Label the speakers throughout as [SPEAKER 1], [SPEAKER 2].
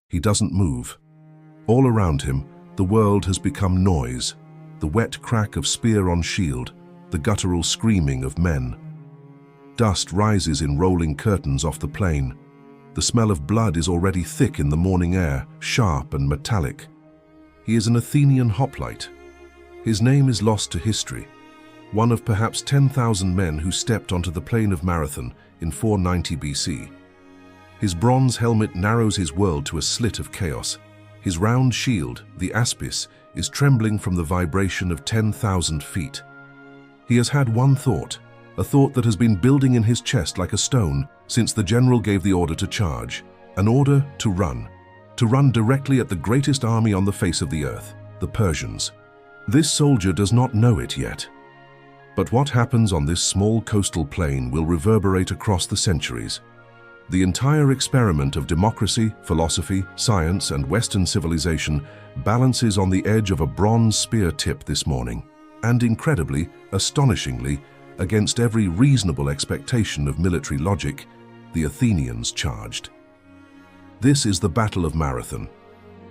[SPEAKER 1] He doesn't move. All around him, the world has become noise, the wet crack of spear on shield, the guttural screaming of men. Dust rises in rolling curtains off the plain. The smell of blood is already thick in the morning air, sharp and metallic. He is an Athenian hoplite. His name is lost to history, one of perhaps 10,000 men who stepped onto the plain of Marathon in 490 BC. His bronze helmet narrows his world to a slit of chaos. His round shield, the aspis, is trembling from the vibration of 10,000 feet. He has had one thought, a thought that has been building in his chest like a stone since the general gave the order to charge, an order to run directly at the greatest army on the face of the earth, the Persians. This soldier does not know it yet. But what happens on this small coastal plain will reverberate across the centuries. The entire experiment of democracy, philosophy, science, and Western civilization balances on the edge of a bronze spear tip this morning, and incredibly, astonishingly, against every reasonable expectation of military logic, the Athenians charged. This is the Battle of Marathon.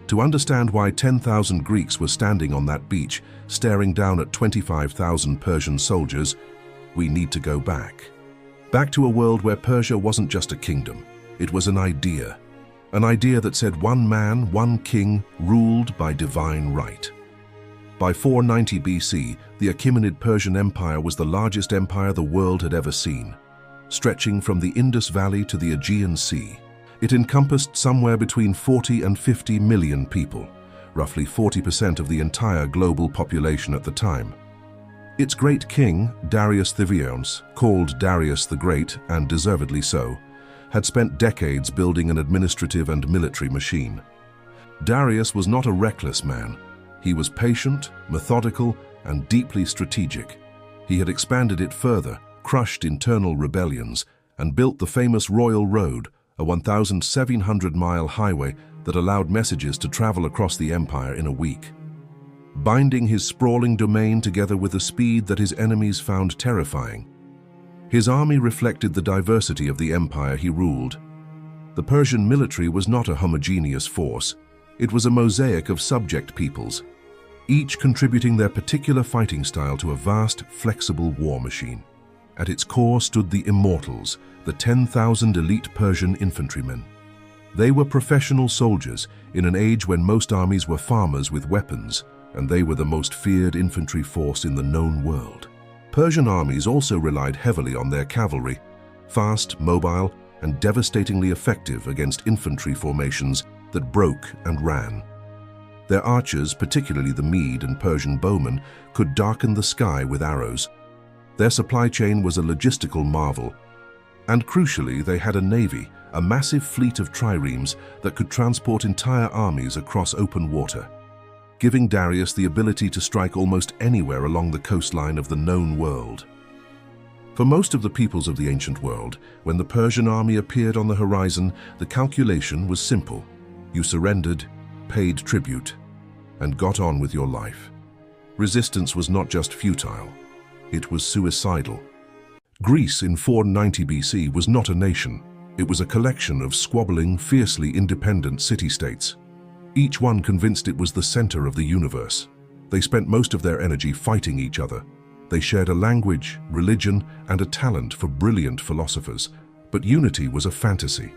[SPEAKER 1] To understand why 10,000 Greeks were standing on that beach, staring down at 25,000 Persian soldiers, we need to go back. Back to a world where Persia wasn't just a kingdom, it was an idea that said one man, one king, ruled by divine right. By 490 BC, the Achaemenid Persian Empire was the largest empire the world had ever seen, stretching from the Indus Valley to the Aegean Sea. It encompassed somewhere between 40 and 50 million people, roughly 40% of the entire global population at the time. Its great king, Darius the called Darius the Great, and deservedly so, had spent decades building an administrative and military machine. Darius was not a reckless man. He was patient, methodical, and deeply strategic. He had expanded it further, crushed internal rebellions, and built the famous Royal Road, a 1,700-mile highway that allowed messages to travel across the empire in a week. Binding his sprawling domain together with a speed that his enemies found terrifying. His army reflected the diversity of the empire he ruled. The Persian military was not a homogeneous force. It was a mosaic of subject peoples, each contributing their particular fighting style to a vast, flexible war machine. At its core stood the Immortals, the 10,000 elite Persian infantrymen. They were professional soldiers in an age when most armies were farmers with weapons, and they were the most feared infantry force in the known world. Persian armies also relied heavily on their cavalry, fast, mobile, and devastatingly effective against infantry formations that broke and ran. Their archers, particularly the Mede and Persian bowmen, could darken the sky with arrows. Their supply chain was a logistical marvel. And crucially, they had a navy, a massive fleet of triremes that could transport entire armies across open water, giving Darius the ability to strike almost anywhere along the coastline of the known world. For most of the peoples of the ancient world, when the Persian army appeared on the horizon, the calculation was simple. You surrendered, paid tribute, and got on with your life. Resistance was not just futile, it was suicidal. Greece in 490 BC was not a nation. It was a collection of squabbling, fiercely independent city-states, each one convinced it was the center of the universe. They spent most of their energy fighting each other. They shared a language, religion, and a talent for brilliant philosophers, but unity was a fantasy.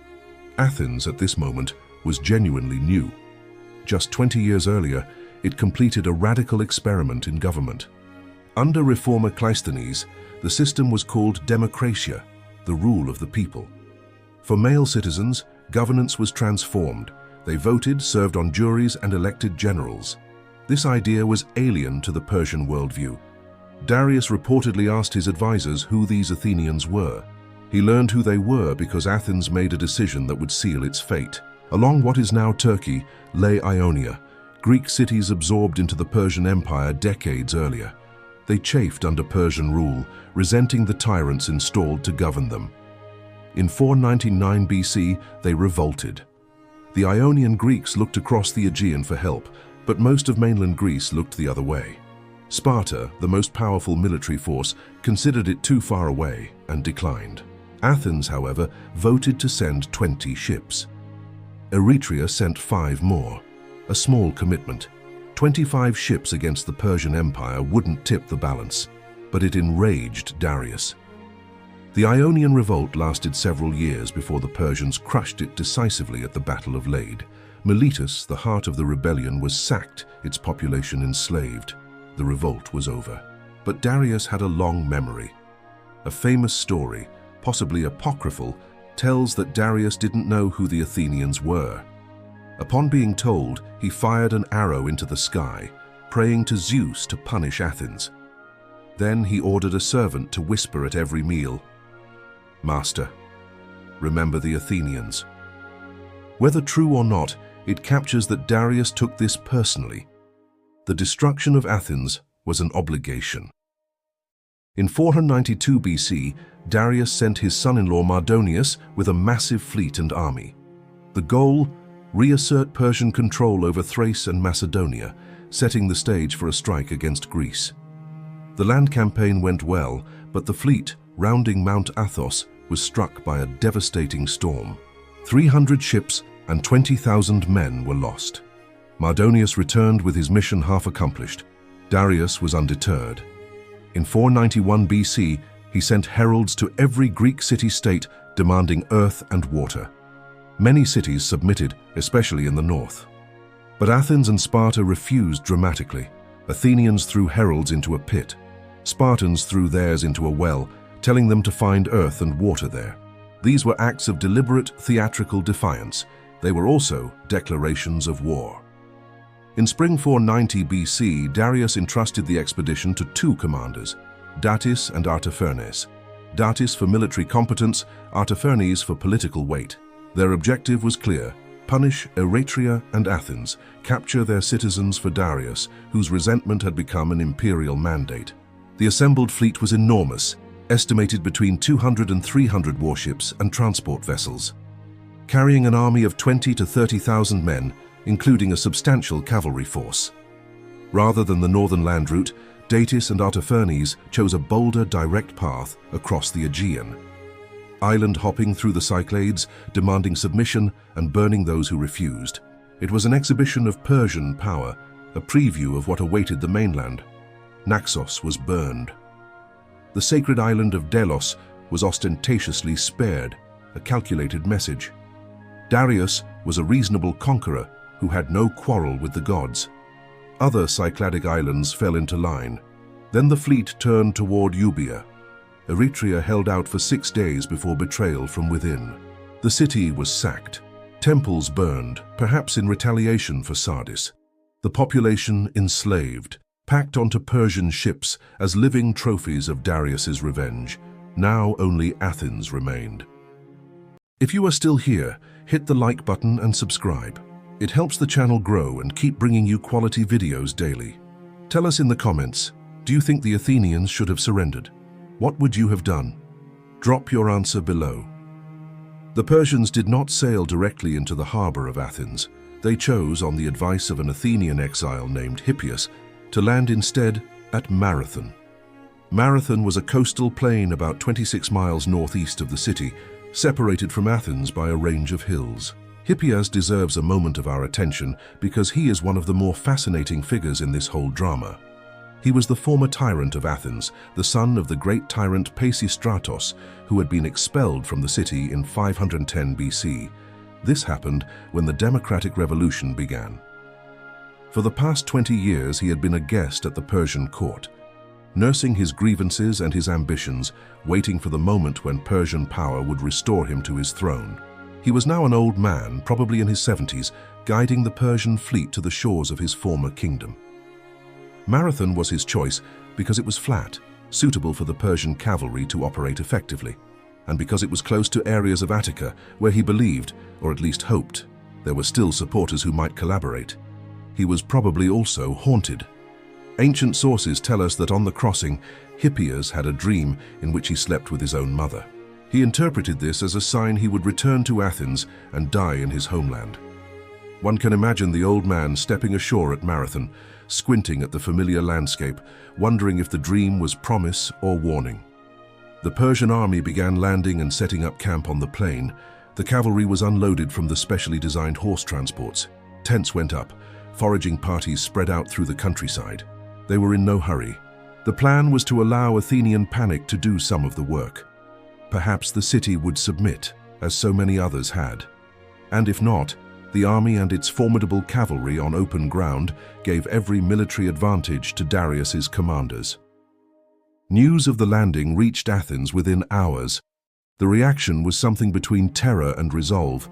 [SPEAKER 1] Athens, at this moment, was genuinely new. Just 20 years earlier, it completed a radical experiment in government. Under reformer Cleisthenes, the system was called democratia, the rule of the people. For male citizens, governance was transformed. They voted, served on juries, and elected generals. This idea was alien to the Persian worldview. Darius reportedly asked his advisors who these Athenians were. He learned who they were because Athens made a decision that would seal its fate. Along what is now Turkey lay Ionia, Greek cities absorbed into the Persian Empire decades earlier. They chafed under Persian rule, resenting the tyrants installed to govern them. In 499 BC, they revolted. The Ionian Greeks looked across the Aegean for help, but most of mainland Greece looked the other way. Sparta, the most powerful military force, considered it too far away and declined. Athens, however, voted to send 20 ships. Eretria sent 5 more, a small commitment. 25 ships against the Persian Empire wouldn't tip the balance, but it enraged Darius. The Ionian revolt lasted several years before the Persians crushed it decisively at the Battle of Lade. Miletus, the heart of the rebellion, was sacked, its population enslaved. The revolt was over. But Darius had a long memory. A famous story, possibly apocryphal, tells that Darius didn't know who the Athenians were. Upon being told, he fired an arrow into the sky, praying to Zeus to punish Athens. Then he ordered a servant to whisper at every meal, "Master, remember the Athenians." Whether true or not, it captures that Darius took this personally. The destruction of Athens was an obligation. In 492 BC, Darius sent his son-in-law Mardonius with a massive fleet and army. The goal? Reassert Persian control over Thrace and Macedonia, setting the stage for a strike against Greece. The land campaign went well, but the fleet, rounding Mount Athos, was struck by a devastating storm. 300 ships and 20,000 men were lost. Mardonius returned with his mission half accomplished. Darius was undeterred. In 491 BC, he sent heralds to every Greek city-state demanding earth and water. Many cities submitted, especially in the north. But Athens and Sparta refused dramatically. Athenians threw heralds into a pit. Spartans threw theirs into a well, telling them to find earth and water there. These were acts of deliberate theatrical defiance. They were also declarations of war. In spring 490 BC, Darius entrusted the expedition to 2 commanders, Datis and Artaphernes. Datis for military competence, Artaphernes for political weight. Their objective was clear: punish Eretria and Athens, capture their citizens for Darius, whose resentment had become an imperial mandate. The assembled fleet was enormous, estimated between 200 and 300 warships and transport vessels. Carrying an army of 20 to 30,000 men, including a substantial cavalry force. Rather than the northern land route, Datis and Artaphernes chose a bolder, direct path across the Aegean. Island hopping through the Cyclades, demanding submission and burning those who refused. It was an exhibition of Persian power, a preview of what awaited the mainland. Naxos was burned. The sacred island of Delos was ostentatiously spared, a calculated message. Darius was a reasonable conqueror who had no quarrel with the gods. Other Cycladic islands fell into line. Then the fleet turned toward Euboea. Eretria held out for 6 days before betrayal from within. The city was sacked. Temples burned, perhaps in retaliation for Sardis. The population enslaved, packed onto Persian ships as living trophies of Darius's revenge. Now only Athens remained. If you are still here, hit the like button and subscribe. It helps the channel grow and keep bringing you quality videos daily. Tell us in the comments, do you think the Athenians should have surrendered? What would you have done? Drop your answer below. The Persians did not sail directly into the harbor of Athens. They chose, on the advice of an Athenian exile named Hippias, to land instead at Marathon. Marathon was a coastal plain about 26 miles northeast of the city, separated from Athens by a range of hills. Hippias deserves a moment of our attention because he is one of the more fascinating figures in this whole drama. He was the former tyrant of Athens, the son of the great tyrant Pisistratos, who had been expelled from the city in 510 BC. This happened when the Democratic Revolution began. For the past 20 years, he had been a guest at the Persian court, nursing his grievances and his ambitions, waiting for the moment when Persian power would restore him to his throne. He was now an old man, probably in his 70s, guiding the Persian fleet to the shores of his former kingdom. Marathon was his choice because it was flat, suitable for the Persian cavalry to operate effectively, and because it was close to areas of Attica where he believed, or at least hoped, there were still supporters who might collaborate. He was probably also haunted. Ancient sources tell us that on the crossing, Hippias had a dream in which he slept with his own mother. He interpreted this as a sign he would return to Athens and die in his homeland. One can imagine the old man stepping ashore at Marathon, squinting at the familiar landscape, wondering if the dream was promise or warning. The Persian army began landing and setting up camp on the plain. The cavalry was unloaded from the specially designed horse transports. Tents went up. Foraging parties spread out through the countryside. They were in no hurry. The plan was to allow Athenian panic to do some of the work. Perhaps the city would submit, as so many others had. And if not, the army and its formidable cavalry on open ground gave every military advantage to Darius's commanders. News of the landing reached Athens within hours. The reaction was something between terror and resolve.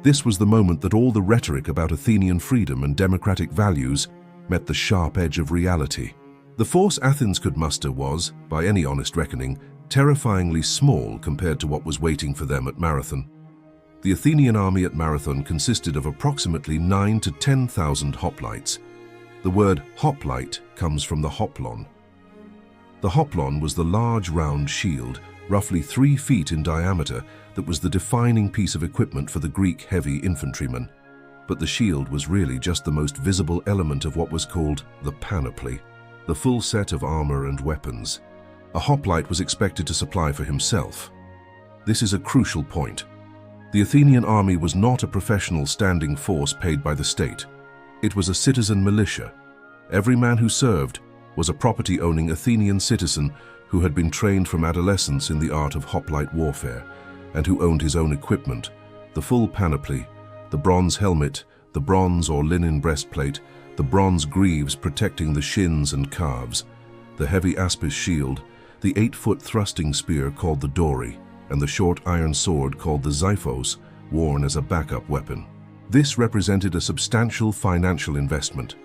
[SPEAKER 1] This was the moment that all the rhetoric about Athenian freedom and democratic values met the sharp edge of reality. The force Athens could muster was, by any honest reckoning, terrifyingly small compared to what was waiting for them at Marathon. The Athenian army at Marathon consisted of approximately 9,000 to 10,000 hoplites. The word hoplite comes from the hoplon. The hoplon was the large round shield, roughly 3 feet in diameter, that was the defining piece of equipment for the Greek heavy infantrymen. But the shield was really just the most visible element of what was called the panoply, the full set of armor and weapons. A hoplite was expected to supply for himself. This is a crucial point. The Athenian army was not a professional standing force paid by the state. It was a citizen militia. Every man who served was a property-owning Athenian citizen who had been trained from adolescence in the art of hoplite warfare, and who owned his own equipment, the full panoply, the bronze helmet, the bronze or linen breastplate, the bronze greaves protecting the shins and calves, the heavy aspis shield, the 8-foot thrusting spear called the dory, and the short iron sword called the xiphos, worn as a backup weapon. This represented a substantial financial investment.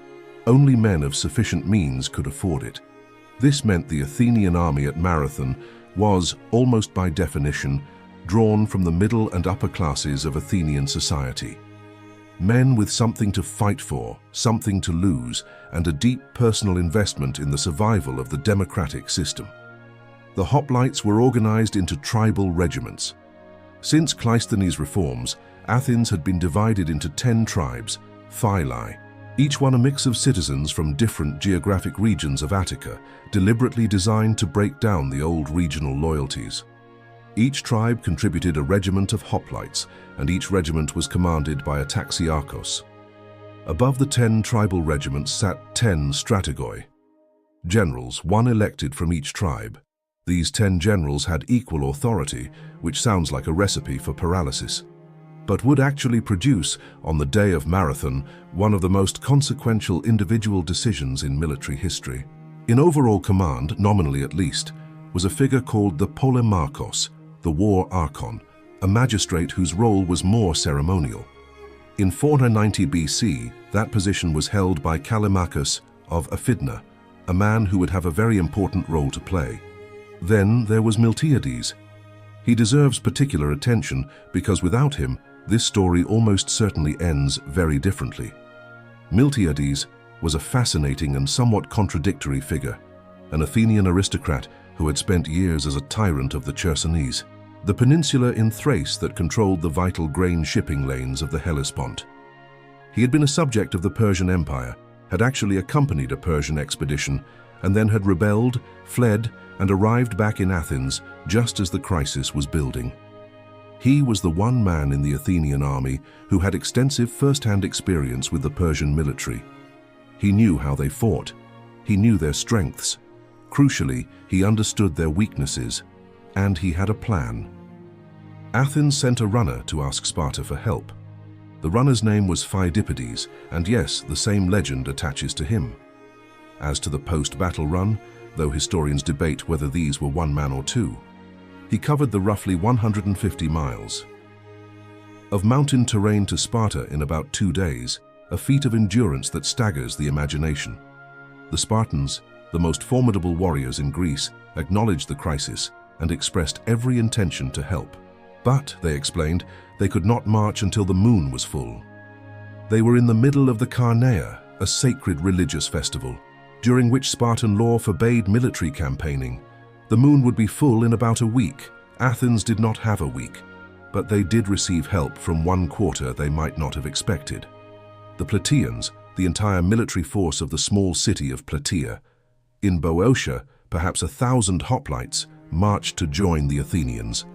[SPEAKER 1] Only men of sufficient means could afford it. This meant the Athenian army at Marathon was, almost by definition, drawn from the middle and upper classes of Athenian society. Men with something to fight for, something to lose, and a deep personal investment in the survival of the democratic system. The hoplites were organized into tribal regiments. Since Cleisthenes' reforms, Athens had been divided into 10 tribes, phylae, each one a mix of citizens from different geographic regions of Attica, deliberately designed to break down the old regional loyalties. Each tribe contributed a regiment of hoplites, and each regiment was commanded by a taxiarchos. Above the 10 tribal regiments sat 10 strategoi, generals, one elected from each tribe. These 10 generals had equal authority, which sounds like a recipe for paralysis, but would actually produce, on the day of Marathon, one of the most consequential individual decisions in military history. In overall command, nominally at least, was a figure called the polemarchos, the war archon, a magistrate whose role was more ceremonial. In 490 BC, that position was held by Callimachus of Aphidna, a man who would have a very important role to play. Then there was Miltiades. He deserves particular attention because without him, this story almost certainly ends very differently. Miltiades was a fascinating and somewhat contradictory figure, an Athenian aristocrat who had spent years as a tyrant of the Chersonese, the peninsula in Thrace that controlled the vital grain shipping lanes of the Hellespont. He had been a subject of the Persian Empire, had actually accompanied a Persian expedition, and then had rebelled, fled, and arrived back in Athens just as the crisis was building. He was the one man in the Athenian army who had extensive first-hand experience with the Persian military. He knew how they fought. He knew their strengths. Crucially, he understood their weaknesses, and he had a plan. Athens sent a runner to ask Sparta for help. The runner's name was Phidippides, and yes, the same legend attaches to him. As to the post-battle run, though historians debate whether these were one man or two, he covered the roughly 150 miles of mountain terrain to Sparta in about 2 days, a feat of endurance that staggers the imagination. The Spartans, the most formidable warriors in Greece, acknowledged the crisis and expressed every intention to help. But, they explained, they could not march until the moon was full. They were in the middle of the Carneia, a sacred religious festival, during which Spartan law forbade military campaigning. The moon would be full in about a week. Athens did not have a week, but they did receive help from one quarter they might not have expected. The Plataeans, the entire military force of the small city of Plataea. In Boeotia, perhaps 1,000 hoplites marched to join the Athenians.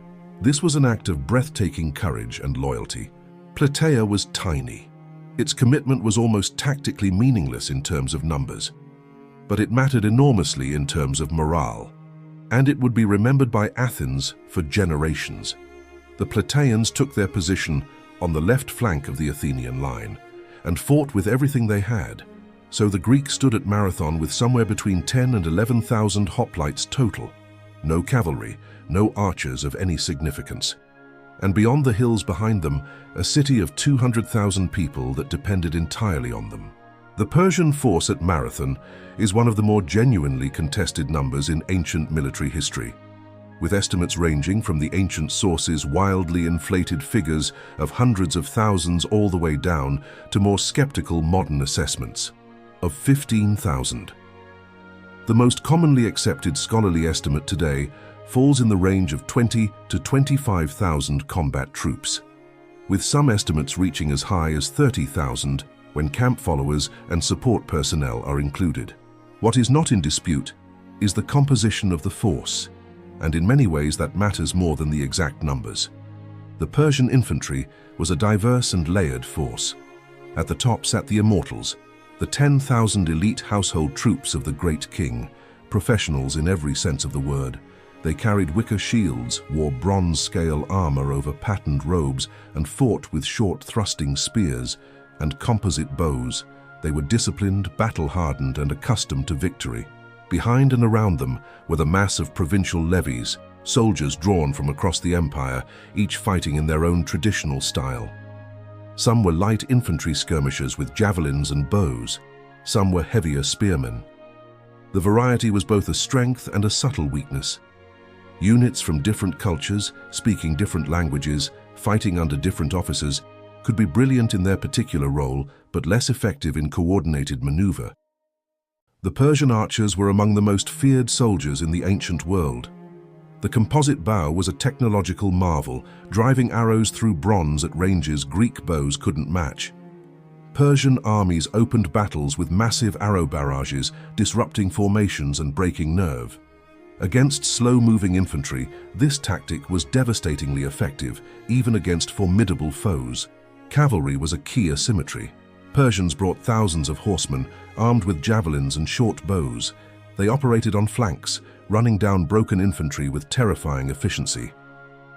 [SPEAKER 1] This was an act of breathtaking courage and loyalty. Plataea was tiny. Its commitment was almost tactically meaningless in terms of numbers. But it mattered enormously in terms of morale, and it would be remembered by Athens for generations. The Plataeans took their position on the left flank of the Athenian line and fought with everything they had, so the Greeks stood at Marathon with somewhere between 10 and 11,000 hoplites total. No cavalry, no archers of any significance. And beyond the hills behind them, a city of 200,000 people that depended entirely on them. The Persian force at Marathon is one of the more genuinely contested numbers in ancient military history, with estimates ranging from the ancient sources' wildly inflated figures of hundreds of thousands all the way down to more skeptical modern assessments of 15,000. The most commonly accepted scholarly estimate today falls in the range of 20 to 25,000 combat troops, with some estimates reaching as high as 30,000 when camp followers and support personnel are included. What is not in dispute is the composition of the force, and in many ways that matters more than the exact numbers. The Persian infantry was a diverse and layered force. At the top sat the immortals, the 10,000 elite household troops of the great king, professionals in every sense of the word. They carried wicker shields, wore bronze-scale armor over patterned robes, and fought with short thrusting spears and composite bows. They were disciplined, battle-hardened, and accustomed to victory. Behind and around them were the mass of provincial levies, soldiers drawn from across the empire, each fighting in their own traditional style. Some were light infantry skirmishers with javelins and bows. Some were heavier spearmen. The variety was both a strength and a subtle weakness. Units from different cultures, speaking different languages, fighting under different officers, could be brilliant in their particular role, but less effective in coordinated maneuver. The Persian archers were among the most feared soldiers in the ancient world. The composite bow was a technological marvel, driving arrows through bronze at ranges Greek bows couldn't match. Persian armies opened battles with massive arrow barrages, disrupting formations and breaking nerve. Against slow-moving infantry, this tactic was devastatingly effective, even against formidable foes. Cavalry was a key asymmetry. Persians brought thousands of horsemen, armed with javelins and short bows. They operated on flanks, running down broken infantry with terrifying efficiency.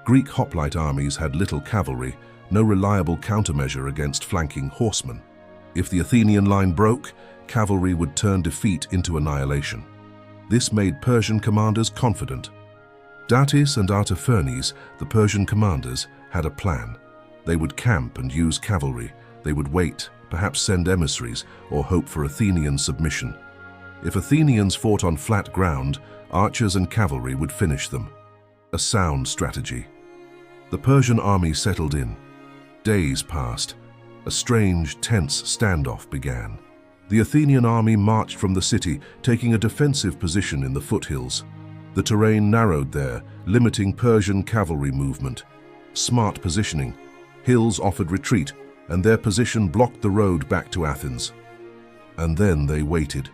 [SPEAKER 1] Greek hoplite armies had little cavalry, no reliable countermeasure against flanking horsemen. If the Athenian line broke, cavalry would turn defeat into annihilation. This made Persian commanders confident. Datis and Artaphernes, the Persian commanders, had a plan. They would camp and use cavalry. They would wait, perhaps send emissaries, or hope for Athenian submission. If Athenians fought on flat ground, archers and cavalry would finish them. A sound strategy. The Persian army settled in. Days passed. A strange, tense standoff began. The Athenian army marched from the city, taking a defensive position in the foothills. The terrain narrowed there, limiting Persian cavalry movement. Smart positioning. Hills offered retreat, and their position blocked the road back to Athens. And then they waited.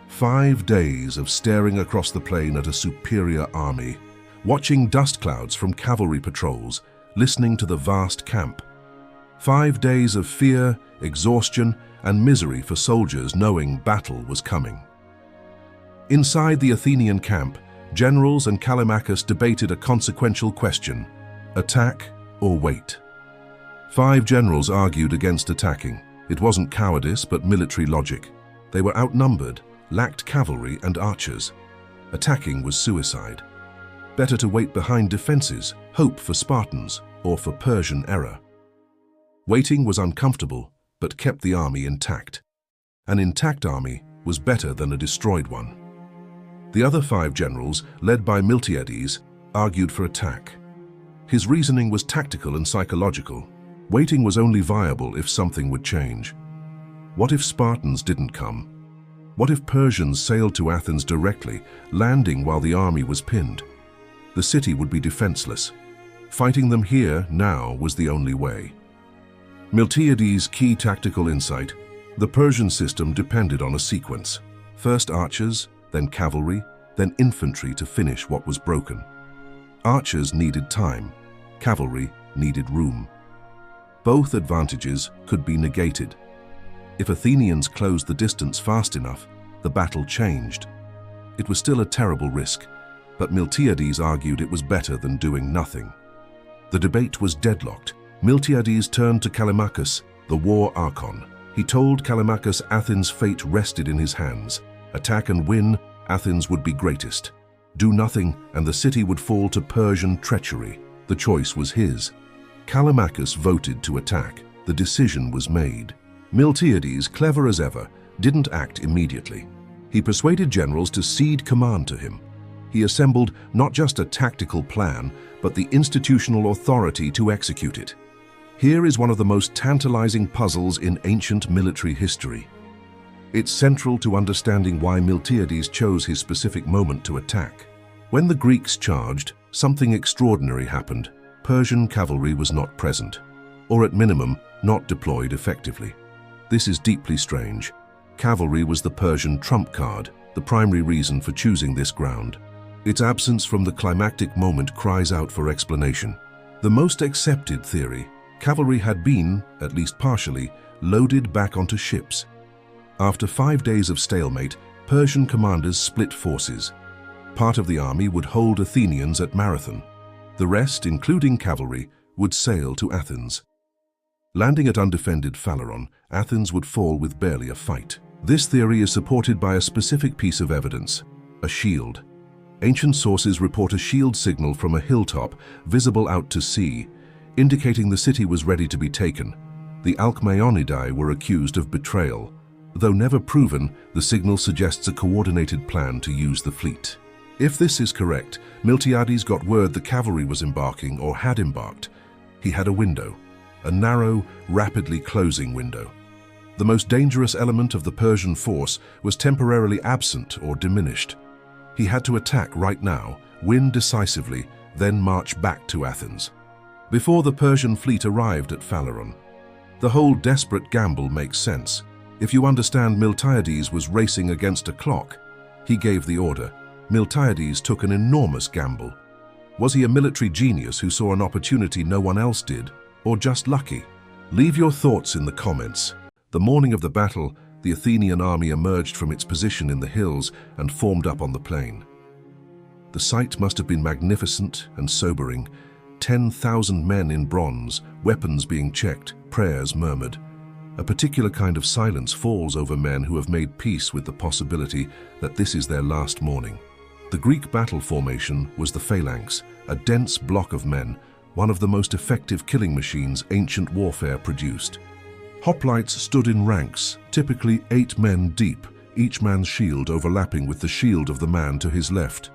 [SPEAKER 1] 5 days of staring across the plain at a superior army, watching dust clouds from cavalry patrols, listening to the vast camp. 5 days of fear, exhaustion, and misery for soldiers knowing battle was coming. Inside the Athenian camp, generals and Callimachus debated a consequential question: attack or wait? 5 generals argued against attacking. It wasn't cowardice, but military logic. They were outnumbered, lacked cavalry and archers. Attacking was suicide. Better to wait behind defenses, hope for Spartans, or for Persian error. Waiting was uncomfortable, but kept the army intact. An intact army was better than a destroyed one. The other 5 generals, led by Miltiades, argued for attack. His reasoning was tactical and psychological. Waiting was only viable if something would change. What if Spartans didn't come? What if Persians sailed to Athens directly, landing while the army was pinned? The city would be defenseless. Fighting them here, now, was the only way. Miltiades' key tactical insight: the Persian system depended on a sequence. First archers, then cavalry, then infantry to finish what was broken. Archers needed time, cavalry needed room. Both advantages could be negated. If Athenians closed the distance fast enough, the battle changed. It was still a terrible risk, but Miltiades argued it was better than doing nothing. The debate was deadlocked. Miltiades turned to Callimachus, the war archon. He told Callimachus Athens' fate rested in his hands. Attack and win, Athens would be greatest. Do nothing, and the city would fall to Persian treachery. The choice was his. Callimachus voted to attack. The decision was made. Miltiades, clever as ever, didn't act immediately. He persuaded generals to cede command to him. He assembled not just a tactical plan, but the institutional authority to execute it. Here is one of the most tantalizing puzzles in ancient military history. It's central to understanding why Miltiades chose his specific moment to attack. When the Greeks charged, something extraordinary happened. Persian cavalry was not present, or at minimum, not deployed effectively. This is deeply strange. Cavalry was the Persian trump card, the primary reason for choosing this ground. Its absence from the climactic moment cries out for explanation. The most accepted theory: cavalry had been, at least partially, loaded back onto ships. After 5 days of stalemate, Persian commanders split forces. Part of the army would hold Athenians at Marathon. The rest, including cavalry, would sail to Athens. Landing at undefended Phaleron, Athens would fall with barely a fight. This theory is supported by a specific piece of evidence: a shield. Ancient sources report a shield signal from a hilltop visible out to sea, indicating the city was ready to be taken. The Alcmaeonidae were accused of betrayal. Though never proven, the signal suggests a coordinated plan to use the fleet. If this is correct, Miltiades got word the cavalry was embarking or had embarked. He had a window, a narrow, rapidly closing window. The most dangerous element of the Persian force was temporarily absent or diminished. He had to attack right now, win decisively, then march back to Athens. Before the Persian fleet arrived at Phaleron. The whole desperate gamble makes sense. If you understand Miltiades was racing against a clock, he gave the order. Miltiades took an enormous gamble. Was he a military genius who saw an opportunity no one else did, or just lucky? Leave your thoughts in the comments. The morning of the battle, the Athenian army emerged from its position in the hills and formed up on the plain. The sight must have been magnificent and sobering. 10,000 men in bronze, weapons being checked, prayers murmured. A particular kind of silence falls over men who have made peace with the possibility that this is their last morning. The Greek battle formation was the phalanx, a dense block of men, one of the most effective killing machines ancient warfare produced. Hoplites stood in ranks, typically 8 men deep, each man's shield overlapping with the shield of the man to his left.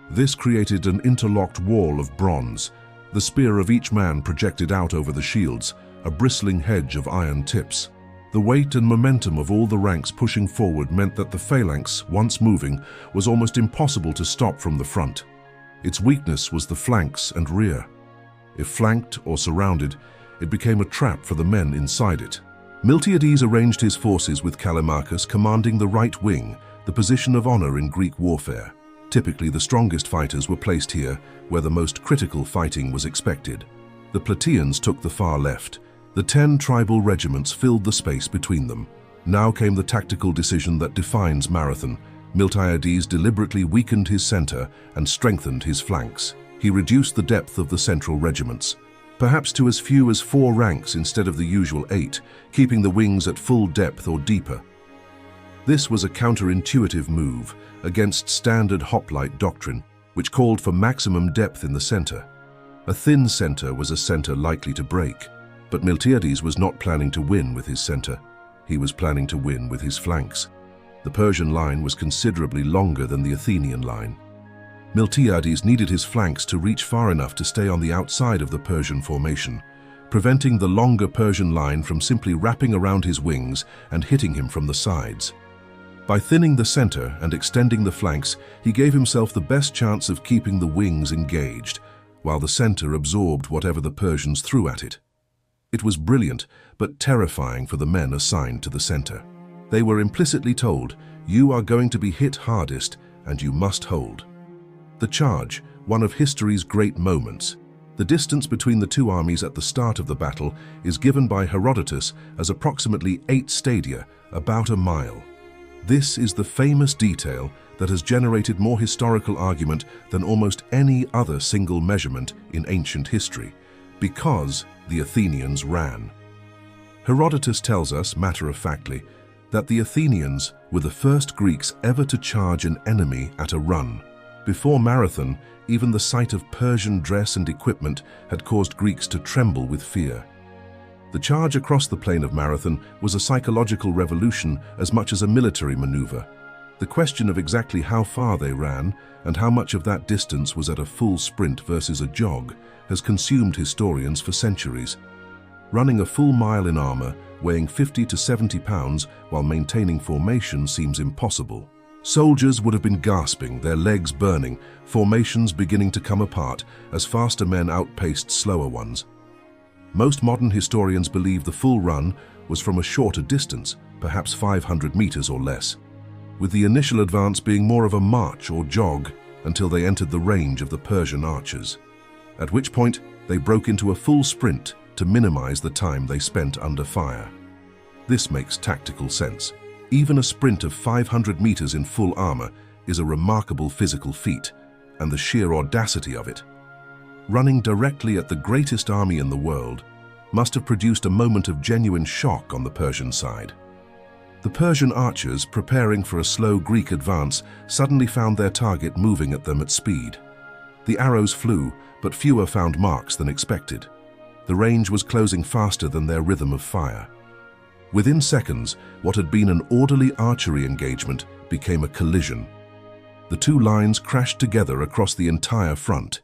[SPEAKER 1] This created an interlocked wall of bronze, the spear of each man projected out over the shields, a bristling hedge of iron tips. The weight and momentum of all the ranks pushing forward meant that the phalanx, once moving, was almost impossible to stop from the front. Its weakness was the flanks and rear. If flanked or surrounded, it became a trap for the men inside it. Miltiades arranged his forces with Callimachus commanding the right wing, the position of honor in Greek warfare. Typically, the strongest fighters were placed here, where the most critical fighting was expected. The Plataeans took the far left. The 10 tribal regiments filled the space between them. Now came the tactical decision that defines Marathon. Miltiades deliberately weakened his center and strengthened his flanks. He reduced the depth of the central regiments, perhaps to as few as 4 ranks instead of the usual 8, keeping the wings at full depth or deeper. This was a counterintuitive move against standard hoplite doctrine, which called for maximum depth in the center. A thin center was a center likely to break. But Miltiades was not planning to win with his center. He was planning to win with his flanks. The Persian line was considerably longer than the Athenian line. Miltiades needed his flanks to reach far enough to stay on the outside of the Persian formation, preventing the longer Persian line from simply wrapping around his wings and hitting him from the sides. By thinning the center and extending the flanks, he gave himself the best chance of keeping the wings engaged, while the center absorbed whatever the Persians threw at it. It was brilliant, but terrifying for the men assigned to the center. They were implicitly told, "You are going to be hit hardest, and you must hold." The charge, one of history's great moments. The distance between the two armies at the start of the battle is given by Herodotus as approximately 8 stadia, about a mile. This is the famous detail that has generated more historical argument than almost any other single measurement in ancient history, because the Athenians ran. Herodotus tells us, matter-of-factly, that the Athenians were the first Greeks ever to charge an enemy at a run. Before Marathon, even the sight of Persian dress and equipment had caused Greeks to tremble with fear. The charge across the plain of Marathon was a psychological revolution as much as a military maneuver. The question of exactly how far they ran and how much of that distance was at a full sprint versus a jog has consumed historians for centuries. Running a full mile in armor, weighing 50 to 70 pounds while maintaining formation seems impossible. Soldiers would have been gasping, their legs burning, formations beginning to come apart as faster men outpaced slower ones. Most modern historians believe the full run was from a shorter distance, perhaps 500 meters or less, with the initial advance being more of a march or jog until they entered the range of the Persian archers, at which point they broke into a full sprint to minimize the time they spent under fire. This makes tactical sense. Even a sprint of 500 meters in full armor is a remarkable physical feat, and the sheer audacity of it, running directly at the greatest army in the world, must have produced a moment of genuine shock on the Persian side. The Persian archers, preparing for a slow Greek advance, suddenly found their target moving at them at speed. The arrows flew, but fewer found marks than expected. The range was closing faster than their rhythm of fire. Within seconds, what had been an orderly archery engagement became a collision. The two lines crashed together across the entire front.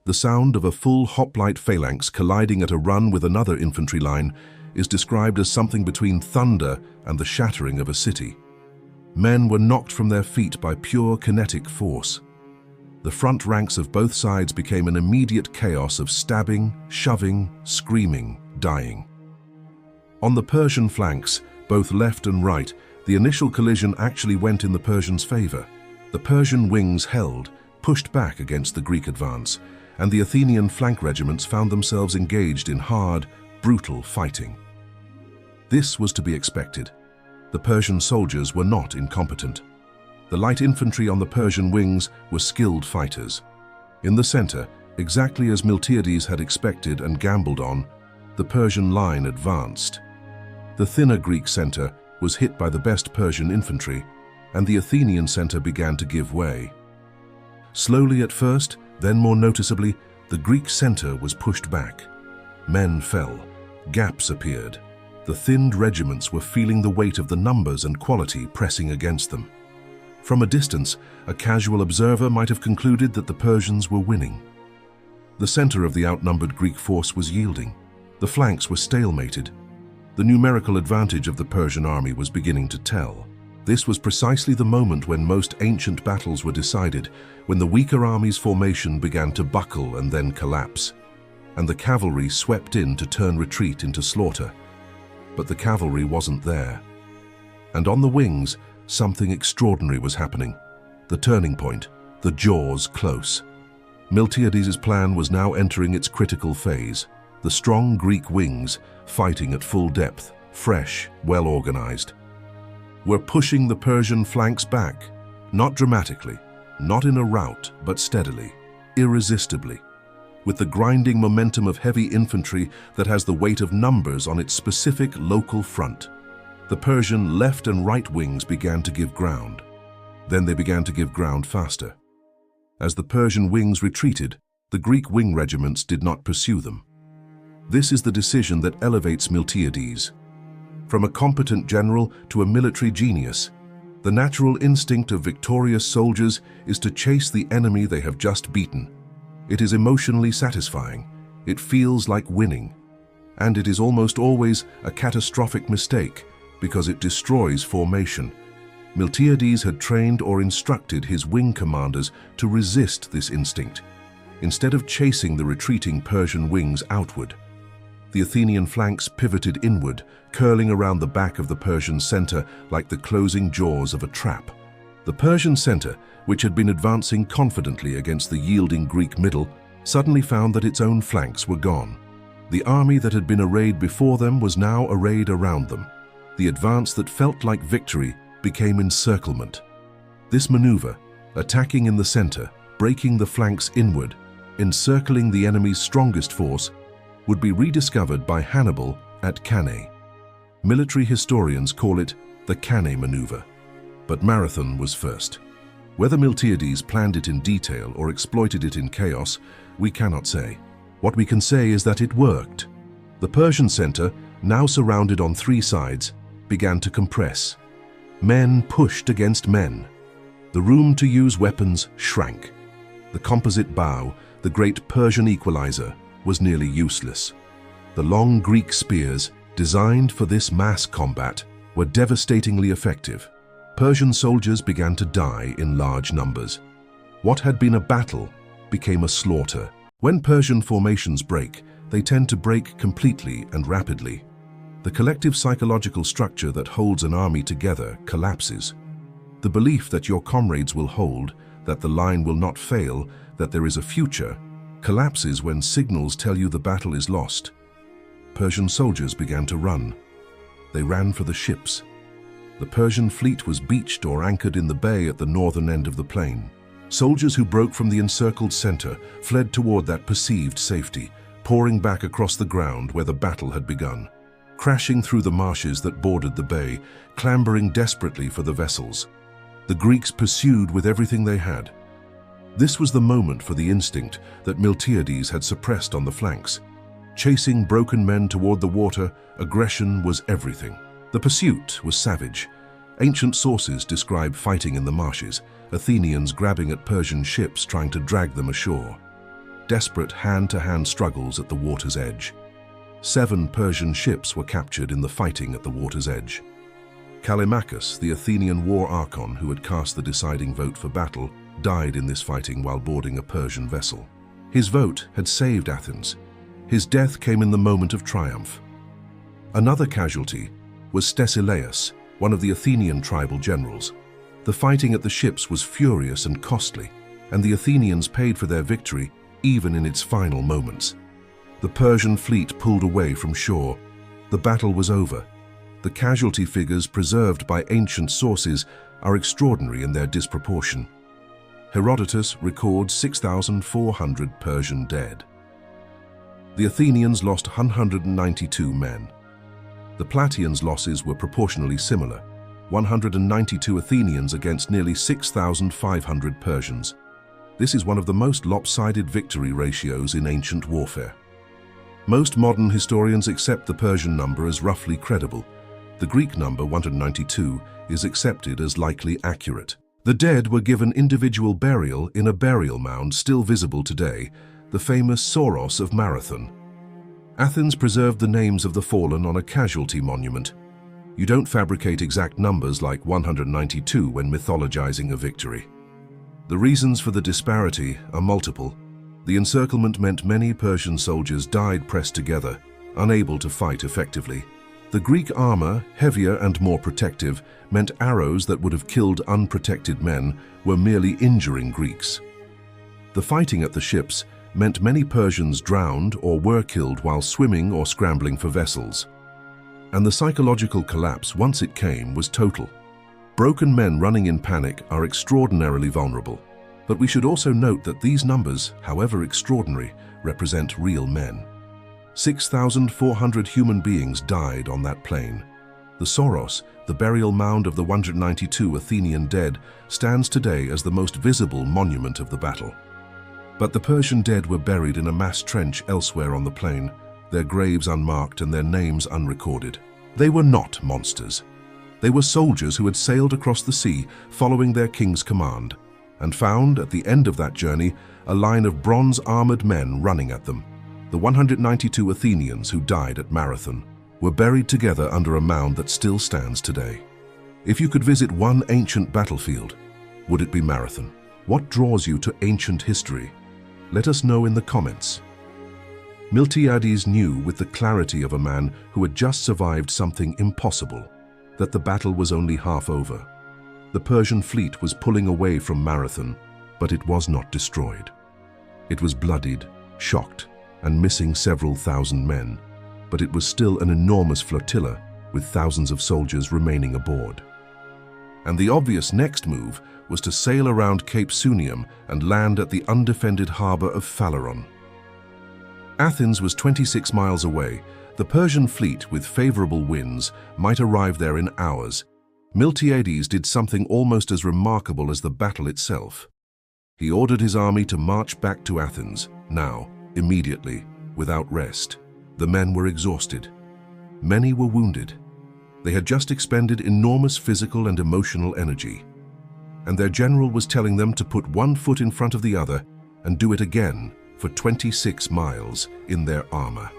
[SPEAKER 1] The sound of a full hoplite phalanx colliding at a run with another infantry line is described as something between thunder and the shattering of a city. Men were knocked from their feet by pure kinetic force. The front ranks of both sides became an immediate chaos of stabbing, shoving, screaming, dying. On the Persian flanks, both left and right, the initial collision actually went in the Persians' favor. The Persian wings held, pushed back against the Greek advance, and the Athenian flank regiments found themselves engaged in hard, brutal fighting. This was to be expected. The Persian soldiers were not incompetent. The light infantry on the Persian wings were skilled fighters. In the center, exactly as Miltiades had expected and gambled on, the Persian line advanced. The thinner Greek center was hit by the best Persian infantry, and the Athenian center began to give way. Slowly at first, then more noticeably, the Greek center was pushed back. Men fell. Gaps appeared. The thinned regiments were feeling the weight of the numbers and quality pressing against them. From a distance, a casual observer might have concluded that the Persians were winning. The center of the outnumbered Greek force was yielding. The flanks were stalemated. The numerical advantage of the Persian army was beginning to tell. This was precisely the moment when most ancient battles were decided, when the weaker army's formation began to buckle and then collapse, and the cavalry swept in to turn retreat into slaughter. But the cavalry wasn't there. And on the wings, something extraordinary was happening. The turning point, the jaws close. Miltiades' plan was now entering its critical phase. The strong Greek wings, fighting at full depth, fresh, well organized, were pushing the Persian flanks back, not dramatically, not in a rout, but steadily, irresistibly, with the grinding momentum of heavy infantry that has the weight of numbers on its specific local front. The Persian left and right wings began to give ground. Then they began to give ground faster. As the Persian wings retreated, the Greek wing regiments did not pursue them. This is the decision that elevates Miltiades. From a competent general to a military genius, the natural instinct of victorious soldiers is to chase the enemy they have just beaten. It is emotionally satisfying. It feels like winning. And it is almost always a catastrophic mistake, because it destroys formation. Miltiades had trained or instructed his wing commanders to resist this instinct, instead of chasing the retreating Persian wings outward. The Athenian flanks pivoted inward, curling around the back of the Persian center like the closing jaws of a trap. The Persian center, which had been advancing confidently against the yielding Greek middle, suddenly found that its own flanks were gone. The army that had been arrayed before them was now arrayed around them. The advance that felt like victory became encirclement. This maneuver, attacking in the center, breaking the flanks inward, encircling the enemy's strongest force, would be rediscovered by Hannibal at Cannae. Military historians call it the Cannae maneuver. But Marathon was first. Whether Miltiades planned it in detail or exploited it in chaos, we cannot say. What we can say is that it worked. The Persian center, now surrounded on three sides, began to compress. Men pushed against men. The room to use weapons shrank. The composite bow, the great Persian equalizer, was nearly useless. The long Greek spears, designed for this mass combat, were devastatingly effective. Persian soldiers began to die in large numbers. What had been a battle became a slaughter. When Persian formations break, they tend to break completely and rapidly. The collective psychological structure that holds an army together collapses. The belief that your comrades will hold, that the line will not fail, that there is a future, collapses when signals tell you the battle is lost. Persian soldiers began to run. They ran for the ships. The Persian fleet was beached or anchored in the bay at the northern end of the plain. Soldiers who broke from the encircled center fled toward that perceived safety, pouring back across the ground where the battle had begun, crashing through the marshes that bordered the bay, clambering desperately for the vessels. The Greeks pursued with everything they had. This was the moment for the instinct that Miltiades had suppressed on the flanks. Chasing broken men toward the water, aggression was everything. The pursuit was savage. Ancient sources describe fighting in the marshes, Athenians grabbing at Persian ships trying to drag them ashore. Desperate hand-to-hand struggles at the water's edge. 7 Persian ships were captured in the fighting at the water's edge. Callimachus, the Athenian war archon who had cast the deciding vote for battle, died in this fighting while boarding a Persian vessel. His vote had saved Athens. His death came in the moment of triumph. Another casualty was Stesilaus, one of the Athenian tribal generals. The fighting at the ships was furious and costly, and the Athenians paid for their victory even in its final moments. The Persian fleet pulled away from shore. The battle was over. The casualty figures preserved by ancient sources are extraordinary in their disproportion. Herodotus records 6,400 Persian dead. The Athenians lost 192 men. The Plataeans' losses were proportionally similar, 192 Athenians against nearly 6,500 Persians. This is one of the most lopsided victory ratios in ancient warfare. Most modern historians accept the Persian number as roughly credible. The Greek number, 192, is accepted as likely accurate. The dead were given individual burial in a burial mound still visible today, the famous Soros of Marathon. Athens preserved the names of the fallen on a casualty monument. You don't fabricate exact numbers like 192 when mythologizing a victory. The reasons for the disparity are multiple. The encirclement meant many Persian soldiers died pressed together, unable to fight effectively. The Greek armor, heavier and more protective, meant arrows that would have killed unprotected men were merely injuring Greeks. The fighting at the ships meant many Persians drowned or were killed while swimming or scrambling for vessels. And the psychological collapse, once it came, was total. Broken men running in panic are extraordinarily vulnerable. But we should also note that these numbers, however extraordinary, represent real men. 6,400 human beings died on that plain. The Soros, the burial mound of the 192 Athenian dead, stands today as the most visible monument of the battle. But the Persian dead were buried in a mass trench elsewhere on the plain, their graves unmarked and their names unrecorded. They were not monsters. They were soldiers who had sailed across the sea following their king's command, and found at the end of that journey a line of bronze-armored men running at them. The 192 Athenians who died at Marathon were buried together under a mound that still stands today. If you could visit one ancient battlefield, would it be Marathon? What draws you to ancient history? Let us know in the comments. Miltiades knew with the clarity of a man who had just survived something impossible, that the battle was only half over. The Persian fleet was pulling away from Marathon, but it was not destroyed. It was bloodied, shocked, and missing several thousand men, but it was still an enormous flotilla with thousands of soldiers remaining aboard. And the obvious next move was to sail around Cape Sunium and land at the undefended harbor of Phaleron. Athens was 26 miles away. The Persian fleet, with favorable winds, might arrive there in hours. Miltiades did something almost as remarkable as the battle itself. He ordered his army to march back to Athens, now, immediately, without rest. The men were exhausted. Many were wounded. They had just expended enormous physical and emotional energy. And their general was telling them to put one foot in front of the other and do it again for 26 miles in their armor.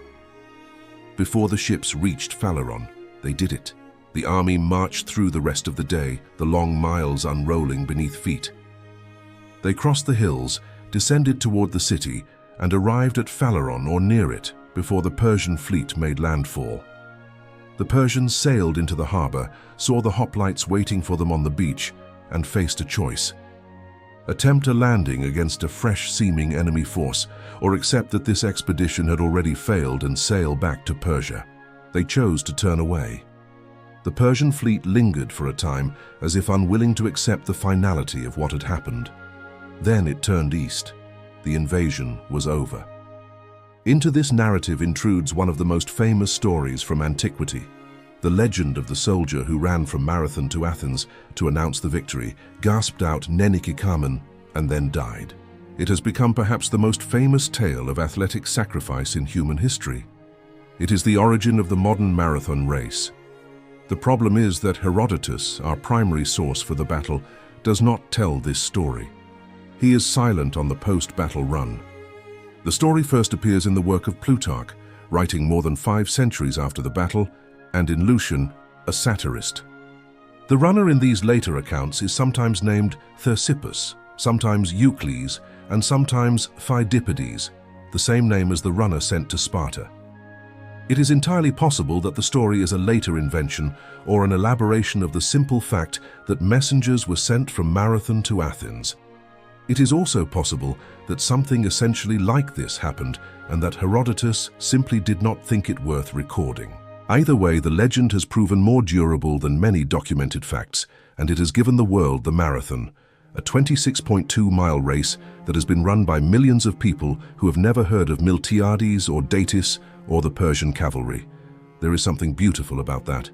[SPEAKER 1] Before the ships reached Phaleron, they did it. The army marched through the rest of the day, the long miles unrolling beneath feet. They crossed the hills, descended toward the city, and arrived at Phaleron or near it before the Persian fleet made landfall. The Persians sailed into the harbor, saw the hoplites waiting for them on the beach, and faced a choice. Attempt a landing against a fresh-seeming enemy force, or accept that this expedition had already failed and sail back to Persia. They chose to turn away. The Persian fleet lingered for a time, as if unwilling to accept the finality of what had happened. Then it turned east. The invasion was over. Into this narrative intrudes one of the most famous stories from antiquity. The legend of the soldier who ran from Marathon to Athens to announce the victory, gasped out "Nenikikamen," and then died. It has become perhaps the most famous tale of athletic sacrifice in human history. It is the origin of the modern marathon race. The problem is that Herodotus, our primary source for the battle, does not tell this story. He is silent on the post-battle run. The story first appears in the work of Plutarch, writing more than 5 centuries after the battle, and in Lucian, a satirist. The runner in these later accounts is sometimes named Thersippus, sometimes Eucles, and sometimes Phidippides, the same name as the runner sent to Sparta. It is entirely possible that the story is a later invention or an elaboration of the simple fact that messengers were sent from Marathon to Athens. It is also possible that something essentially like this happened and that Herodotus simply did not think it worth recording. Either way, the legend has proven more durable than many documented facts, and it has given the world the marathon, a 26.2-mile race that has been run by millions of people who have never heard of Miltiades or Datis or the Persian cavalry. There is something beautiful about that.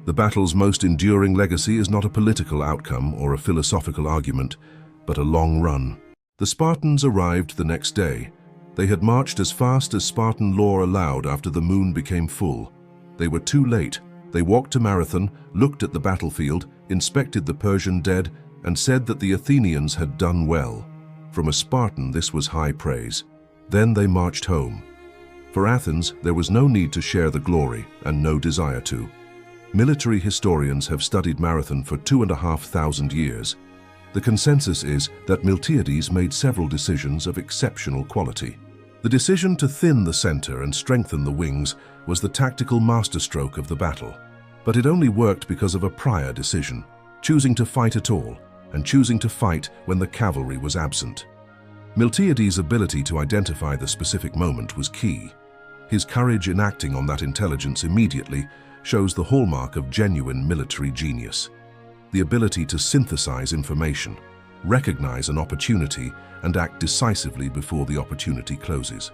[SPEAKER 1] The battle's most enduring legacy is not a political outcome or a philosophical argument, but a long run. The Spartans arrived the next day. They had marched as fast as Spartan law allowed after the moon became full. They were too late. They walked to Marathon, looked at the battlefield, inspected the Persian dead, and said that the Athenians had done well. From a Spartan, this was high praise. Then they marched home. For Athens, there was no need to share the glory and no desire to. Military historians have studied Marathon for 2,500 years. The consensus is that Miltiades made several decisions of exceptional quality. The decision to thin the center and strengthen the wings was the tactical masterstroke of the battle. But it only worked because of a prior decision, choosing to fight at all, and choosing to fight when the cavalry was absent. Miltiades' ability to identify the specific moment was key. His courage in acting on that intelligence immediately shows the hallmark of genuine military genius. The ability to synthesize information, recognize an opportunity, and act decisively before the opportunity closes.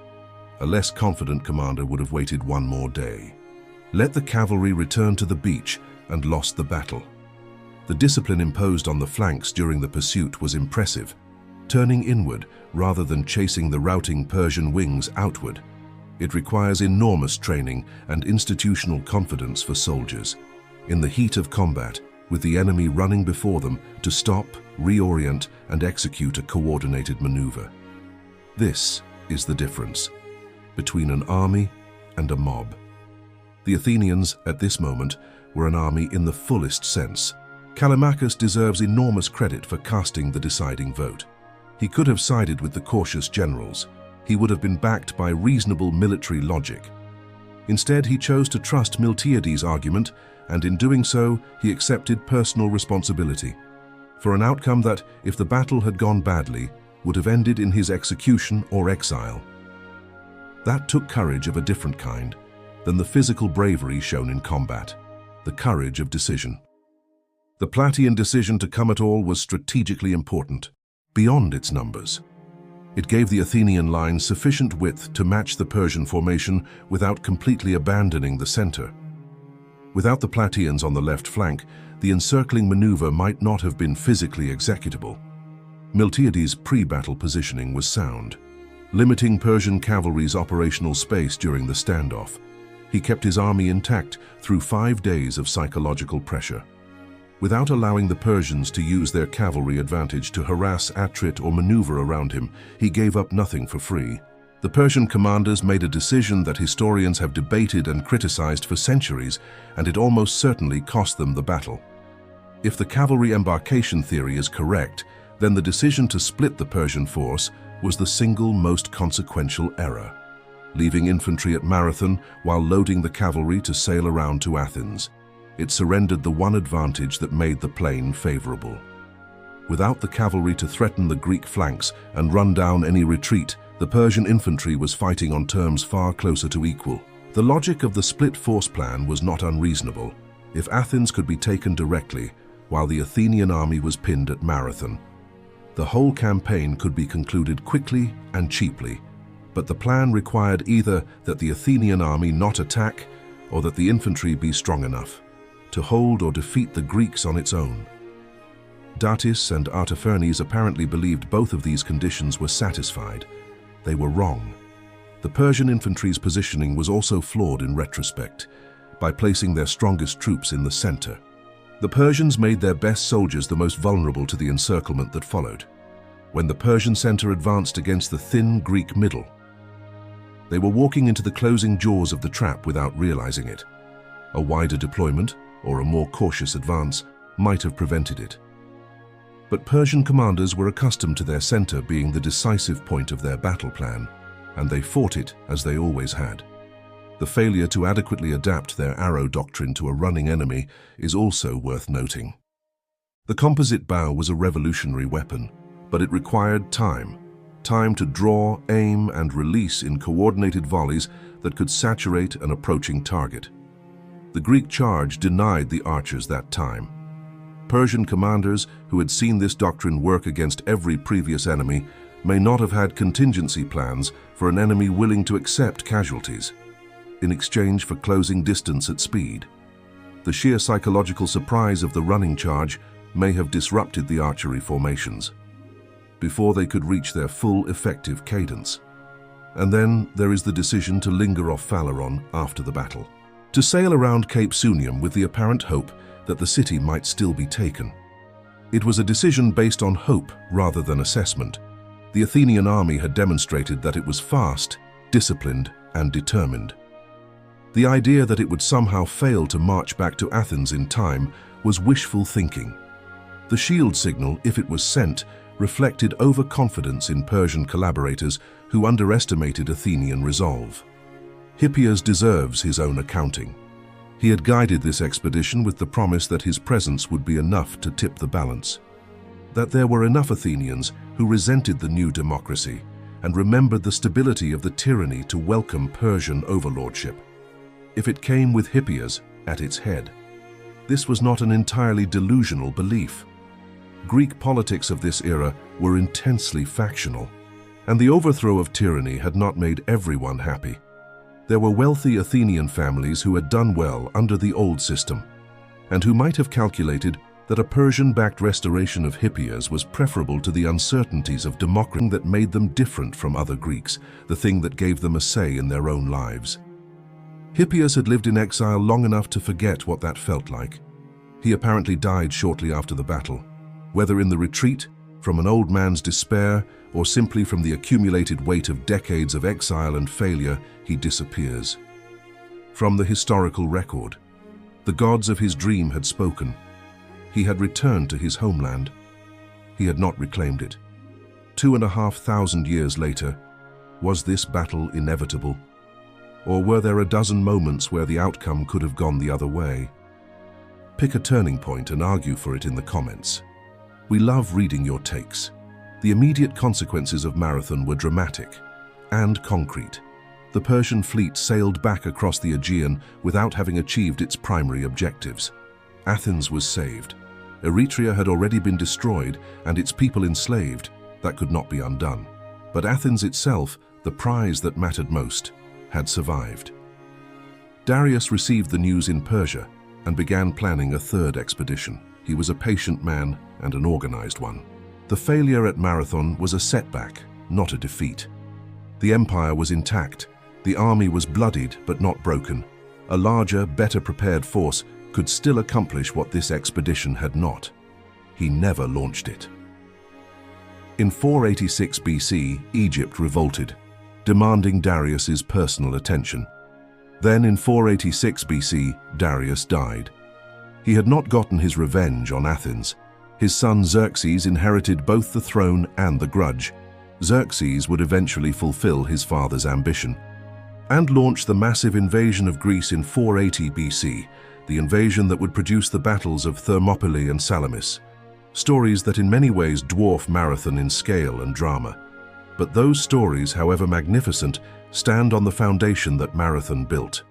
[SPEAKER 1] A less confident commander would have waited one more day. Let the cavalry return to the beach and lost the battle. The discipline imposed on the flanks during the pursuit was impressive, turning inward rather than chasing the routing Persian wings outward. It requires enormous training and institutional confidence for soldiers. In the heat of combat, with the enemy running before them, to stop, reorient, and execute a coordinated maneuver. This is the difference between an army and a mob. The Athenians, at this moment, were an army in the fullest sense. Callimachus deserves enormous credit for casting the deciding vote. He could have sided with the cautious generals. He would have been backed by reasonable military logic. Instead, he chose to trust Miltiades' argument, and in doing so, he accepted personal responsibility for an outcome that, if the battle had gone badly, would have ended in his execution or exile. That took courage of a different kind than the physical bravery shown in combat, the courage of decision. The Plataean decision to come at all was strategically important, beyond its numbers. It gave the Athenian line sufficient width to match the Persian formation without completely abandoning the center. Without the Plataeans on the left flank, the encircling maneuver might not have been physically executable. Miltiades' pre-battle positioning was sound, limiting Persian cavalry's operational space during the standoff. He kept his army intact through 5 days of psychological pressure. Without allowing the Persians to use their cavalry advantage to harass, attrit, or maneuver around him, he gave up nothing for free. The Persian commanders made a decision that historians have debated and criticized for centuries, and it almost certainly cost them the battle. If the cavalry embarkation theory is correct, then the decision to split the Persian force was the single most consequential error, leaving infantry at Marathon while loading the cavalry to sail around to Athens. It surrendered the one advantage that made the plain favorable. Without the cavalry to threaten the Greek flanks and run down any retreat, the Persian infantry was fighting on terms far closer to equal. The logic of the split force plan was not unreasonable. If Athens could be taken directly, while the Athenian army was pinned at Marathon, the whole campaign could be concluded quickly and cheaply. But the plan required either that the Athenian army not attack, or that the infantry be strong enough to hold or defeat the Greeks on its own. Datis and Artaphernes apparently believed both of these conditions were satisfied. They were wrong. The Persian infantry's positioning was also flawed in retrospect, by placing their strongest troops in the center. The Persians made their best soldiers the most vulnerable to the encirclement that followed. When the Persian center advanced against the thin Greek middle, they were walking into the closing jaws of the trap without realizing it. A wider deployment, or a more cautious advance, might have prevented it. But Persian commanders were accustomed to their center being the decisive point of their battle plan, and they fought it as they always had. The failure to adequately adapt their arrow doctrine to a running enemy is also worth noting. The composite bow was a revolutionary weapon, but it required time to draw, aim, and release in coordinated volleys that could saturate an approaching target. The Greek charge denied the archers that time. Persian commanders who had seen this doctrine work against every previous enemy may not have had contingency plans for an enemy willing to accept casualties in exchange for closing distance at speed. The sheer psychological surprise of the running charge may have disrupted the archery formations before they could reach their full effective cadence. And then there is the decision to linger off Phaleron after the battle, to sail around Cape Sunium with the apparent hope that the city might still be taken. It was a decision based on hope rather than assessment. The Athenian army had demonstrated that it was fast, disciplined, and determined. The idea that it would somehow fail to march back to Athens in time was wishful thinking. The shield signal, if it was sent, reflected overconfidence in Persian collaborators who underestimated Athenian resolve. Hippias deserves his own accounting. He had guided this expedition with the promise that his presence would be enough to tip the balance, that there were enough Athenians who resented the new democracy and remembered the stability of the tyranny to welcome Persian overlordship. If it came with Hippias at its head, this was not an entirely delusional belief. Greek politics of this era were intensely factional, and the overthrow of tyranny had not made everyone happy. There were wealthy Athenian families who had done well under the old system, and who might have calculated that a Persian-backed restoration of Hippias was preferable to the uncertainties of democracy that made them different from other Greeks, the thing that gave them a say in their own lives. Hippias had lived in exile long enough to forget what that felt like. He apparently died shortly after the battle. Whether in the retreat, from an old man's despair, or simply from the accumulated weight of decades of exile and failure, he disappears. From the historical record, the gods of his dream had spoken. He had returned to his homeland. He had not reclaimed it. 2,500 years later, was this battle inevitable? Or were there a dozen moments where the outcome could have gone the other way? Pick a turning point and argue for it in the comments. We love reading your takes. The immediate consequences of Marathon were dramatic and concrete. The Persian fleet sailed back across the Aegean without having achieved its primary objectives. Athens was saved. Eretria had already been destroyed and its people enslaved. That could not be undone. But Athens itself, the prize that mattered most, had survived. Darius received the news in Persia and began planning a third expedition. He was a patient man and an organized one. The failure at Marathon was a setback, not a defeat. The empire was intact. The army was bloodied but not broken. A larger, better prepared force could still accomplish what this expedition had not. He never launched it. In 486 BC, Egypt revolted, demanding Darius's personal attention. Then in 486 BC, Darius died. He had not gotten his revenge on Athens. His son Xerxes inherited both the throne and the grudge. Xerxes would eventually fulfill his father's ambition and launch the massive invasion of Greece in 480 BC, the invasion that would produce the battles of Thermopylae and Salamis, stories that in many ways dwarf Marathon in scale and drama. But those stories, however magnificent, stand on the foundation that Marathon built.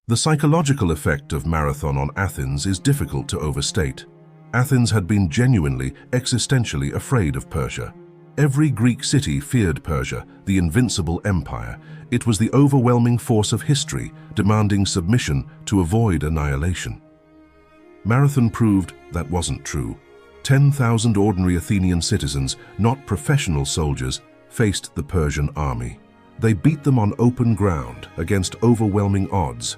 [SPEAKER 1] The psychological effect of Marathon on Athens is difficult to overstate. Athens had been genuinely, existentially afraid of Persia. Every Greek city feared Persia, the invincible empire. It was the overwhelming force of history, demanding submission to avoid annihilation. Marathon proved that wasn't true. 10,000 ordinary Athenian citizens, not professional soldiers, faced the Persian army. They beat them on open ground against overwhelming odds.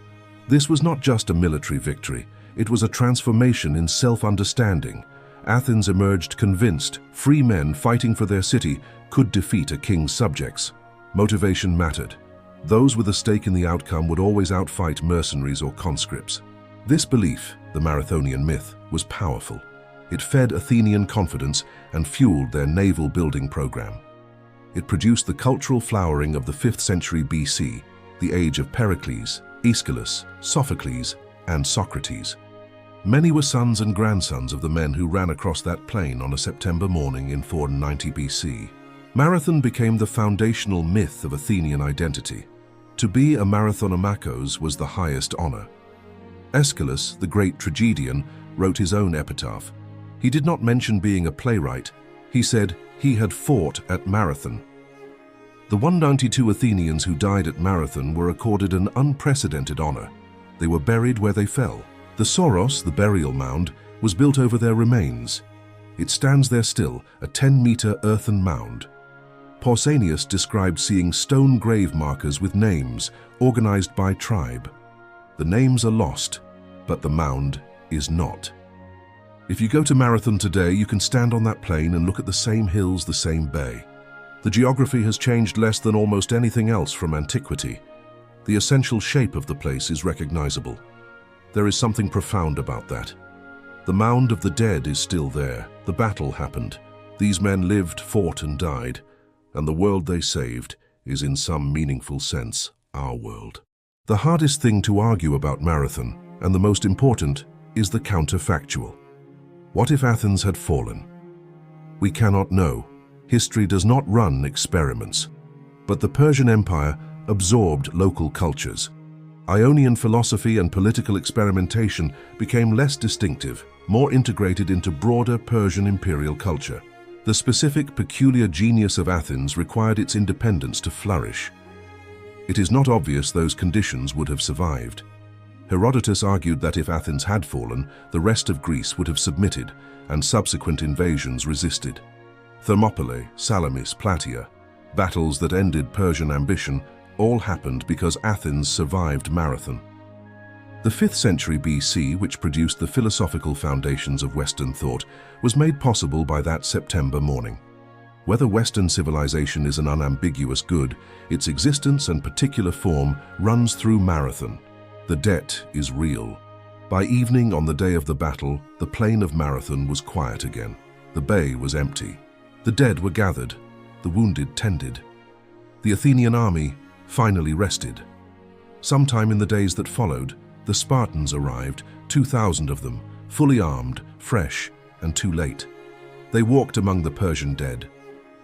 [SPEAKER 1] This was not just a military victory, it was a transformation in self-understanding. Athens emerged convinced free men fighting for their city could defeat a king's subjects. Motivation mattered. Those with a stake in the outcome would always outfight mercenaries or conscripts. This belief, the Marathonian myth, was powerful. It fed Athenian confidence and fueled their naval building program. It produced the cultural flowering of the 5th century BC, the age of Pericles, Aeschylus, Sophocles, and Socrates. Many were sons and grandsons of the men who ran across that plain on a September morning in 490 BC. Marathon became the foundational myth of Athenian identity. To be a Marathonomachos was the highest honor. Aeschylus, the great tragedian, wrote his own epitaph. He did not mention being a playwright. He said he had fought at Marathon. The 192 Athenians who died at Marathon were accorded an unprecedented honor. They were buried where they fell. The Soros, the burial mound, was built over their remains. It stands there still, a 10-meter earthen mound. Pausanias described seeing stone grave markers with names, organized by tribe. The names are lost, but the mound is not. If you go to Marathon today, you can stand on that plain and look at the same hills, the same bay. The geography has changed less than almost anything else from antiquity. The essential shape of the place is recognizable. There is something profound about that. The mound of the dead is still there. The battle happened. These men lived, fought, and died, and the world they saved is in some meaningful sense our world. The hardest thing to argue about Marathon, and the most important, is the counterfactual. What if Athens had fallen? We cannot know. History does not run experiments. But the Persian Empire absorbed local cultures. Ionian philosophy and political experimentation became less distinctive, more integrated into broader Persian imperial culture. The specific, peculiar genius of Athens required its independence to flourish. It is not obvious those conditions would have survived. Herodotus argued that if Athens had fallen, the rest of Greece would have submitted, and subsequent invasions resisted. Thermopylae, Salamis, Plataea, battles that ended Persian ambition, all happened because Athens survived Marathon. The 5th century BC, which produced the philosophical foundations of Western thought, was made possible by that September morning. Whether Western civilization is an unambiguous good, its existence and particular form runs through Marathon. The debt is real. By evening on the day of the battle, the plain of Marathon was quiet again. The bay was empty. The dead were gathered, the wounded tended. The Athenian army finally rested. Sometime in the days that followed, the Spartans arrived, 2,000 of them, fully armed, fresh, and too late. They walked among the Persian dead,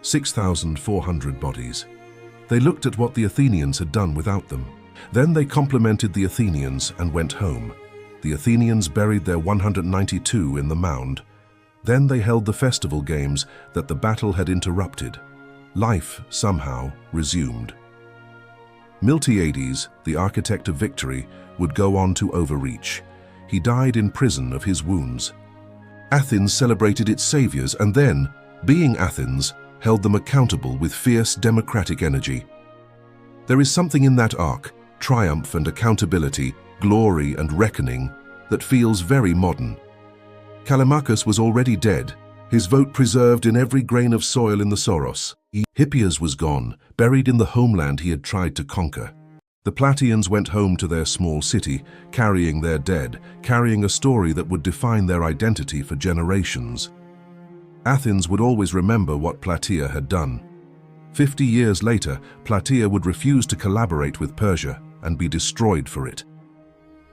[SPEAKER 1] 6,400 bodies. They looked at what the Athenians had done without them. Then they complimented the Athenians and went home. The Athenians buried their 192 in the mound. Then they held the festival games that the battle had interrupted. Life, somehow, resumed. Miltiades, the architect of victory, would go on to overreach. He died in prison of his wounds. Athens celebrated its saviors and then, being Athens, held them accountable with fierce democratic energy. There is something in that arc, triumph and accountability, glory and reckoning, that feels very modern. Callimachus was already dead, his vote preserved in every grain of soil in the Soros. Hippias was gone, buried in the homeland he had tried to conquer. The Plataeans went home to their small city, carrying their dead, carrying a story that would define their identity for generations. Athens would always remember what Plataea had done. 50 years later, Plataea would refuse to collaborate with Persia and be destroyed for it.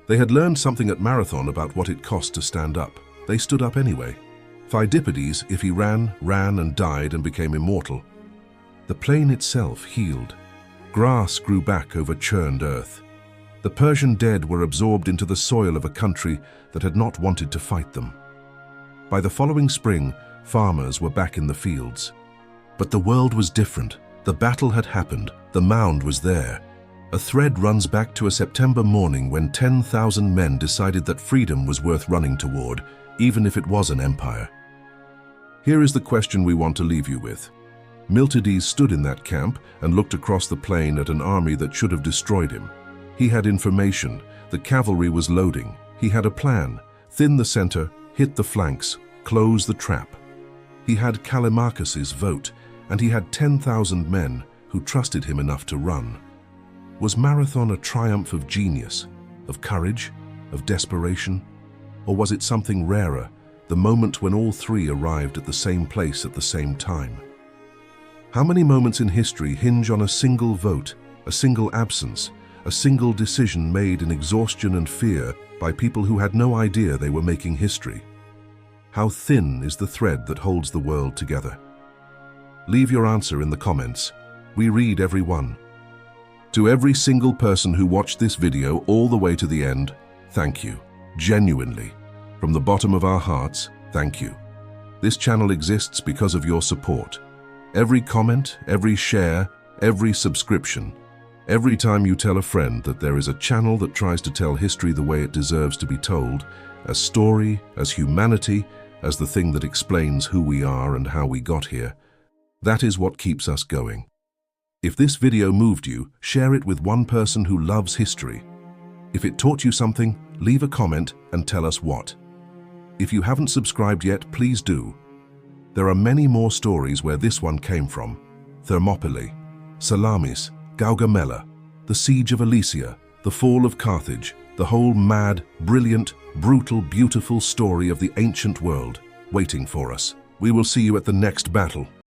[SPEAKER 1] They had learned something at Marathon about what it cost to stand up. They stood up anyway. Phidippides, if he ran and died and became immortal. The plain itself healed. Grass grew back over churned earth. The Persian dead were absorbed into the soil of a country that had not wanted to fight them. By the following spring, farmers were back in the fields. But the world was different. The battle had happened. The mound was there. A thread runs back to a September morning when 10,000 men decided that freedom was worth running toward, even if it was an empire. Here is the question we want to leave you with. Miltiades stood in that camp and looked across the plain at an army that should have destroyed him. He had information. The cavalry was loading. He had a plan. Thin the center, hit the flanks, close the trap. He had Callimachus's vote, and he had 10,000 men who trusted him enough to run. Was Marathon a triumph of genius, of courage, of desperation? Or was it something rarer, the moment when all three arrived at the same place at the same time? How many moments in history hinge on a single vote, a single absence, a single decision made in exhaustion and fear by people who had no idea they were making history? How thin is the thread that holds the world together? Leave your answer in the comments. We read every one. To every single person who watched this video all the way to the end, thank you. Genuinely. From the bottom of our hearts, thank you. This channel exists because of your support. Every comment, every share, every subscription. Every time you tell a friend that there is a channel that tries to tell history the way it deserves to be told, as story, as humanity, as the thing that explains who we are and how we got here, that is what keeps us going. If this video moved you, share it with one person who loves history. If it taught you something, leave a comment and tell us what. If you haven't subscribed yet, please do. There are many more stories where this one came from. Thermopylae, Salamis, Gaugamela, the siege of Alesia, the fall of Carthage, the whole mad, brilliant, brutal, beautiful story of the ancient world, waiting for us. We will see you at the next battle.